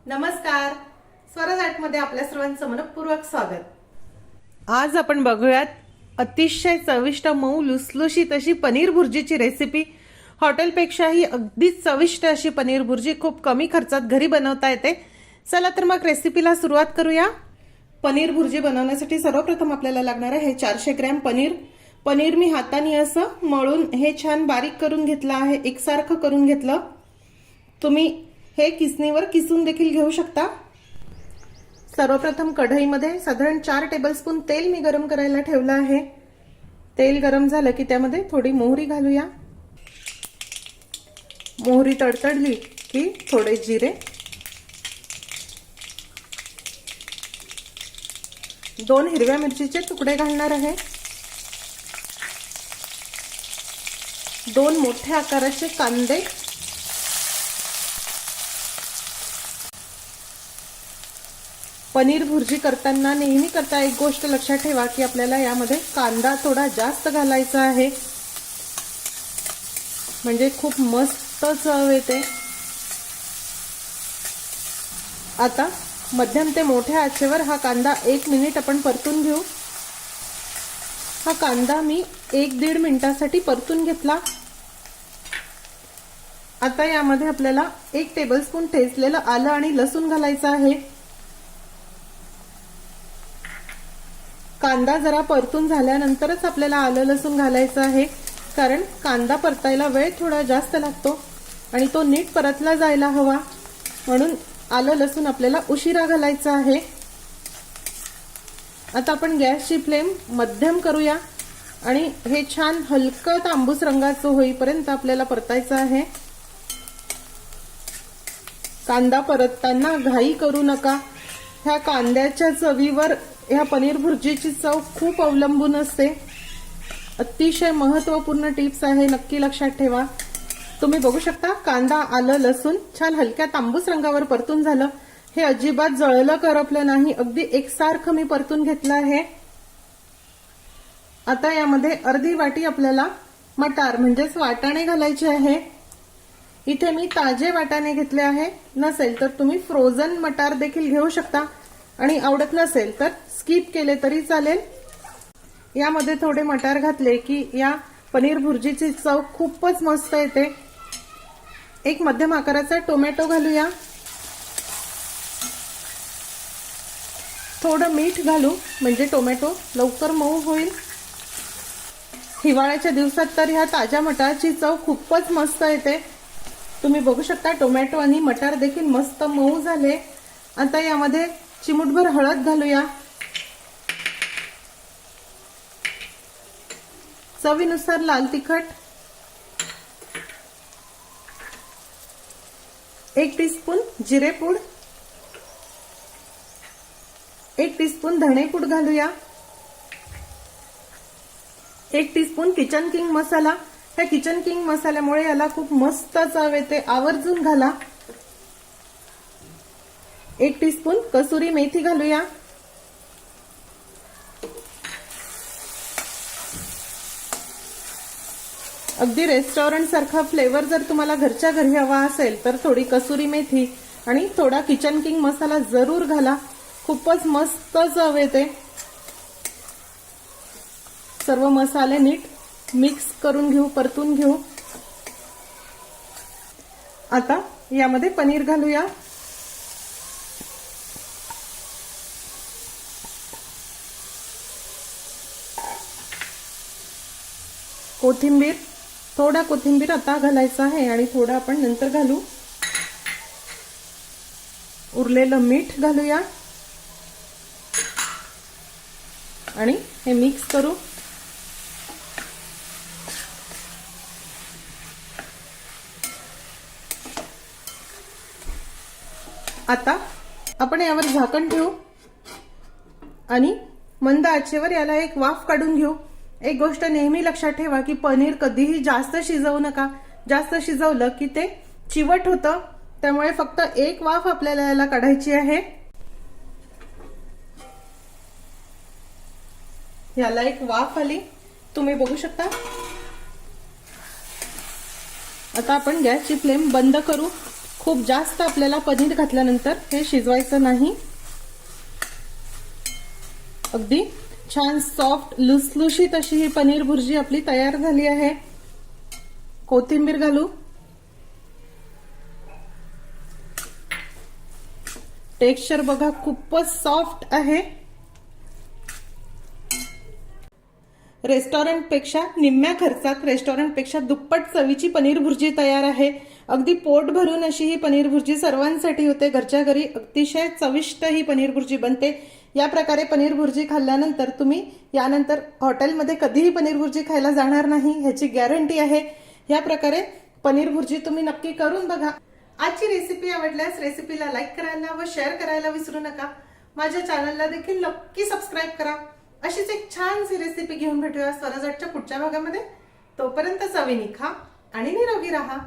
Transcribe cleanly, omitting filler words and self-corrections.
नमस्कार, स्वराज आर्टमध्ये आपल्या सर्वांचं मनपूर्वक स्वागत। आज आपण बघूयात अतिशय चविष्ट मऊ लुसलुशीत अशी पनीर भुर्जीची रेसिपी। हॉटेलपेक्षाही अगदीच चविष्ट अशी पनीर भुर्जी खूप कमी खर्चात घरी बनवता येते। चला तर मग रेसिपीला सुरुवात करूया। पनीर भुर्जी बनवण्यासाठी सर्वप्रथम आपल्याला लागणार आहे 400 ग्रॅम पनीर। पनीर मी हाताने असं मळून हे छान बारीक करून घेतलं आहे, एकसारखं करून घेतलं। तुम्ही हे किसणीवर किसून देखील घेऊ शकता। सर्वप्रथम कढईमध्ये साधारण 4 टेबलस्पून तेल मी गरम करायला ठेवलं आहे। तेल गरम झालं की त्यामध्ये थोडी मोहरी घालूया। मोहरी तडतडली की थोडे जिरे, 2 हिरव्या मिरचीचे तुकडे घालणार आहे, 2 मोठ्या आकाराचे कांदे, पनीर भुर्जी करताना नेहमी करता एक गोष्ट लक्षात ठेवा की आपल्याला यामध्ये कांदा थोडा जास्त घालायचा आहे, म्हणजे खूप मस्त चव येते। आता मध्यम ते मोठ्या आचेवर हा कांदा 1 मिनिट आपण परतून घेऊ। हा कांदा मी 1-1.5 मिनिटासाठी परतून घेतला। आता यामध्ये आपल्याला 1 टेबलस्पून ठेचलेलं आलं आणि लसूण घालायचं आहे। कांदा जरा परतून झाल्यानंतरच आपल्याला आलं लसूण घालायचं आहे, कारण कांदा परतायला वेळ थोडा जास्त लागतो आणि तो नीट परतला जायला हवा, म्हणून आलं लसूण आपल्याला उशिरा घालायचं आहे। आता आपण गॅसची फ्लेम मध्यम करूया आणि हे छान हलकं तांबूस रंगाचं होईपर्यंत आपल्याला परतायचं आहे। कांदा परतताना घाई करू नका। ह्या कांद्याच्या चवीवर ह्या पनीर भुर्जीची चव खूप अवलंबून असते। अतिशय महत्त्वपूर्ण टिप्स आहे, नक्की लक्षात ठेवा। तुम्ही बघू शकता कांदा आलं लसूण छान हलक्या तांबूस रंगावर परतून झालं। हे अजिबात जळलं करपलं नाही, अगदी एकसारखं मी परतून घेतलं आहे। आता यामध्ये अर्धी वाटी आपल्याला मटार म्हणजेच वाटाणे घालायचे आहे। इथे मी ताजे वाटाणे घेतले आहे, नसेल तर तुम्ही फ्रोझन मटार देखील घेऊ शकता आणि आवडत नसेल तर स्किप केले तरी चालेल। यामध्ये थोडे मटार घातले की या पनीर भुर्जीची चव खूपच मस्त येते। एक मध्यम आकाराचा टोमॅटो घालूया, थोडं मीठ घालू म्हणजे टोमॅटो लवकर मऊ होईल। हिवाळ्याच्या दिवसात तर ह्या ताज्या मटारची चव खूपच मस्त येते। तुम्ही बघू शकता टोमॅटो आणि मटार देखील मस्त मऊ झाले। आता यामध्ये चिमूटभर हळद घालूया, चवीनुसार लाल तिखट, 1 टीस्पून जिरेपूड, 1 टीस्पून धणेपूड घालूया, 1 टीस्पून किचन किंग मसाला। ह्या किचन किंग मसाल्यामुळे याला खूप मस्त चव येते, आवर्जून घाला। 1 टीस्पून कसुरी मेथी घालूया, अगदी रेस्टॉरंट सारखा फ्लेवर जर तुम्हाला घरच्या घरी हवा असेल तर थोडी कसुरी मेथी आणि थोडा किचन किंग मसाला जरूर घाला, खूपच मस्त चव येते। सर्व मसाले नीट मिक्स करून घेऊ, परतून घेऊ। आता यामध्ये पनीर घालूया, कोथिंबीर, थोडा कोथिंबीर आता घालायचा आहे आणि थोडा आपण नंतर घालू। उरलेलं मीठ घालूया आणि हे मिक्स करू। आता आपण यावर झाकण ठेवू आणि मंद आचेवर याला एक वाफ काढून घेऊ। एक गोष्ट नेहमी लक्षात ठेवा की पनीर कधीही जास्त शिजवू नका, जास्त शिजवलं की ते चिवट होतं, त्यामुळे फक्त एक वाफ आपल्याला याला काढायची आहे। याला एक वाफ आली, तुम्ही बघू शकता। आता आपण गॅसची फ्लेम बंद करू। खूप जास्त आपल्याला पनीर घातल्यानंतर हे शिजवायचं नाही. अगदी छान सॉफ्ट लुसलुशीत अशी ही पनीर भुर्जी आपली तयार झाली आहे. कोथिंबीर घालू. टेक्स्चर बघा खूपच सॉफ्ट आहे. रेस्टॉरंटपेक्षा निम्म्या खर्चात रेस्टॉरंटपेक्षा दुप्पट चवीची पनीर भुर्जी तयार आहे. अगदी पोट भरून अशी ही पनीर भुर्जी सर्वांसाठी होते. घरच्या घरी अतिशय चविष्ट ही पनीर भुर्जी बनते. या प्रकारे पनीर भुर्जी खाल्ल्यानंतर तुम्ही यानंतर हॉटेलमध्ये कधीही पनीर भुर्जी खायला जाणार नाही ह्याची गॅरंटी आहे. या प्रकारे पनीर भुर्जी तुम्ही नक्की करून बघा. आजची रेसिपी आवडल्यास रेसिपीला लाईक करायला व शेअर करायला विसरू नका. माझ्या चॅनलला देखील नक्की सबस्क्राईब करा. अशीच एक छानशी रेसिपी घेऊन भेटूया स्वराजच्या पुढच्या भागामध्ये. तोपर्यंत चवीने खा आणि निरोगी राहा.